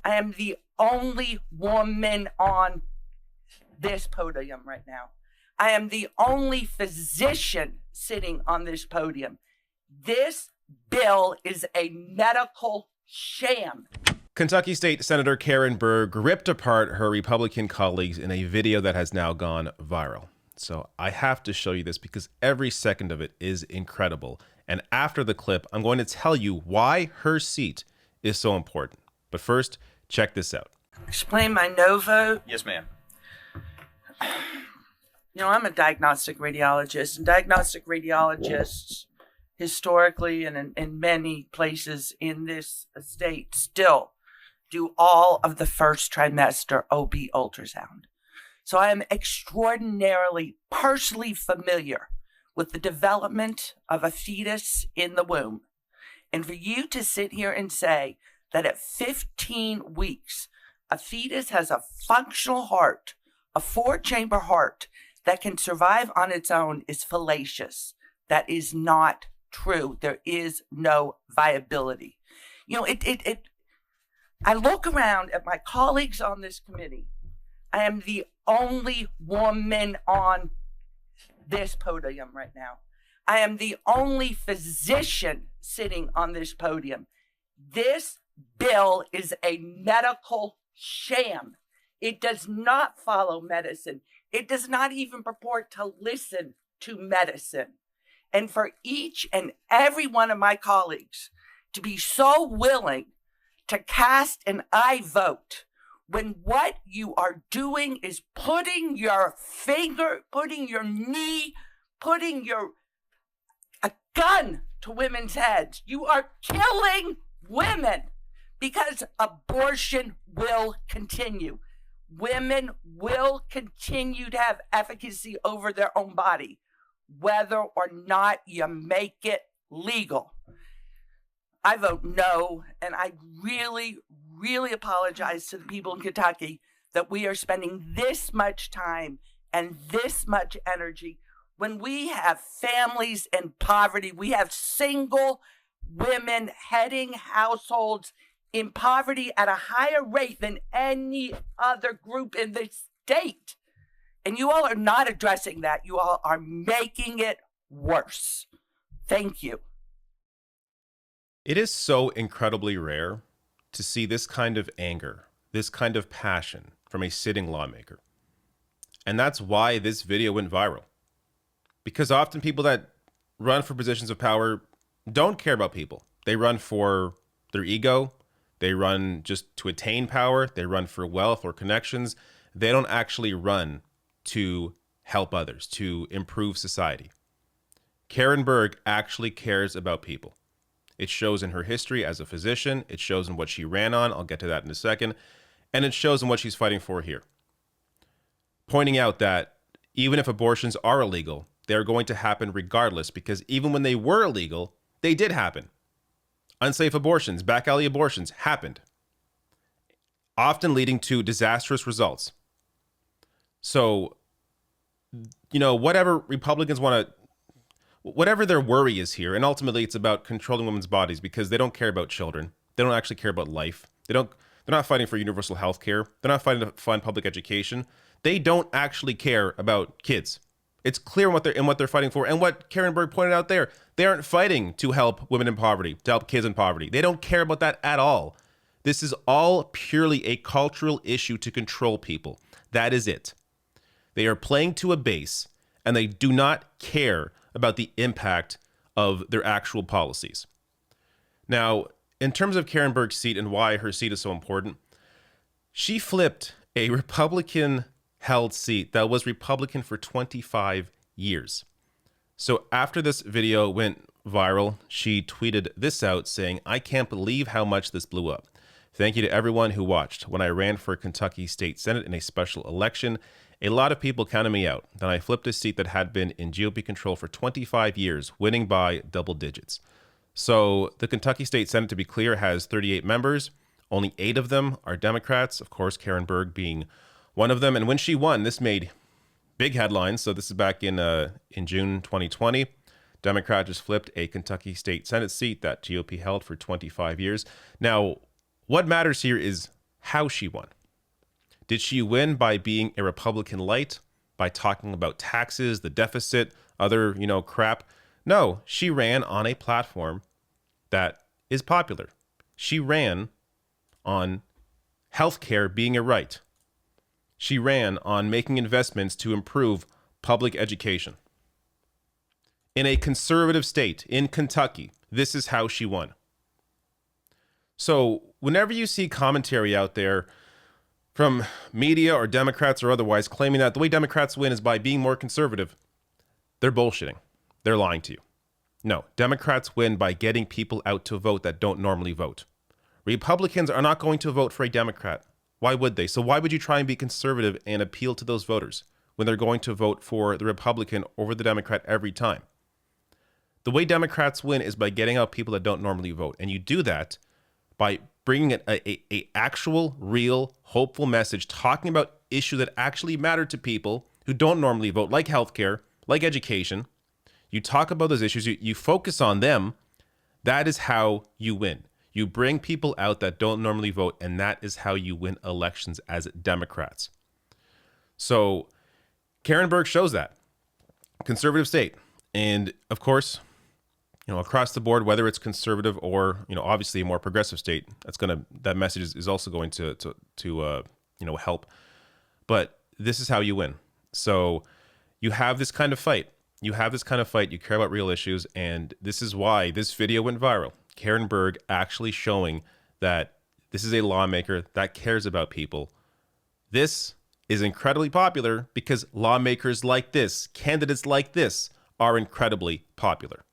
I am the only woman on this podium right now. I am the only physician sitting on this podium. This bill is a medical sham. Kentucky State Senator Karen Berg ripped apart her Republican colleagues in a video that has now gone viral. So I have to show you this because every second of it is incredible. And after the clip, I'm going to tell you why her seat is so important. But first, check this out. Explain my no vote. Yes, ma'am. You know, I'm a diagnostic radiologist, and diagnostic radiologists historically and in many places in this state still do all of the first trimester OB ultrasound. So I am extraordinarily personally familiar with the development of a fetus in the womb. And for you to sit here and say that at 15 weeks, a fetus has a functional heart, a 4-chamber heart that can survive on its own is fallacious. That is not true. There is no viability. You know, I look around at my colleagues on this committee. I am the only woman on this podium right now. I am the only physician sitting on this podium. This bill is a medical sham. It does not follow medicine. It does not even purport to listen to medicine. And for each and every one of my colleagues to be so willing to cast an I vote when what you are doing is putting your finger, putting your knee, putting a gun to women's heads. You are killing women because abortion will continue. Women will continue to have efficacy over their own body, whether or not you make it legal. I vote no, and I really, really apologize to the people in Kentucky that we are spending this much time and this much energy when we have families in poverty. We have single women heading households in poverty at a higher rate than any other group in the state. And you all are not addressing that. You all are making it worse. Thank you. It is so incredibly rare to see this kind of anger, this kind of passion from a sitting lawmaker. And that's why this video went viral. Because often people that run for positions of power don't care about people. They run for their ego. They run just to attain power. They run for wealth or connections. They don't actually run to help others, to improve society. Karen Berg actually cares about people. It shows in her history as a physician. It shows in what she ran on. I'll get to that in a second. And it shows in what she's fighting for here. Pointing out that even if abortions are illegal, they're going to happen regardless, because even when they were illegal, they did happen. Unsafe abortions, back alley abortions happened, often leading to disastrous results. So, you know, whatever Republicans want to, whatever their worry is here, and ultimately it's about controlling women's bodies because they don't care about children. They don't actually care about life. They're not fighting for universal health care. They're not fighting to fund public education. They don't actually care about kids. It's clear what they're fighting for. And what Karen Berg pointed out there, they aren't fighting to help women in poverty, to help kids in poverty. They don't care about that at all. This is all purely a cultural issue to control people. That is it. They are playing to a base, and they do not care about the impact of their actual policies. Now, in terms of Karen Berg's seat and why her seat is so important, she flipped a Republican-held seat that was Republican for 25 years. So after this video went viral, she tweeted this out saying, "I can't believe how much this blew up. Thank you to everyone who watched. When I ran for Kentucky State Senate in a special election, a lot of people counted me out. Then I flipped a seat that had been in GOP control for 25 years, winning by double digits." So the Kentucky State Senate, to be clear, has 38 members. Only 8 of them are Democrats, of course, Karen Berg being one of them. And when she won, this made big headlines. So this is back in June 2020. Democrat just flipped a Kentucky State Senate seat that GOP held for 25 years. Now, what matters here is how she won. Did she win by being a Republican light, by talking about taxes, the deficit, other, crap? No, she ran on a platform that is popular. She ran on healthcare being a right. She ran on making investments to improve public education. In a conservative state, in Kentucky, this is how she won. So whenever you see commentary out there from media or Democrats or otherwise claiming that the way Democrats win is by being more conservative, they're bullshitting. They're lying to you. No, Democrats win by getting people out to vote that don't normally vote. Republicans are not going to vote for a Democrat. Why would they? So why would you try and be conservative and appeal to those voters when they're going to vote for the Republican over the Democrat every time? The way Democrats win is by getting out people that don't normally vote. And you do that by bringing a actual, real, hopeful message, talking about issues that actually matter to people who don't normally vote, like healthcare, like education. You talk about those issues, you focus on them. That is how you win. You bring people out that don't normally vote, and that is how you win elections as Democrats. So Karen Berg shows that. Conservative state. And of course, across the board, whether it's conservative or, obviously a more progressive state, that message is also going to help. But this is how you win. So you have this kind of fight. You care about real issues. And this is why this video went viral. Karen Berg actually showing that this is a lawmaker that cares about people. This is incredibly popular because lawmakers like this, candidates like this, are incredibly popular.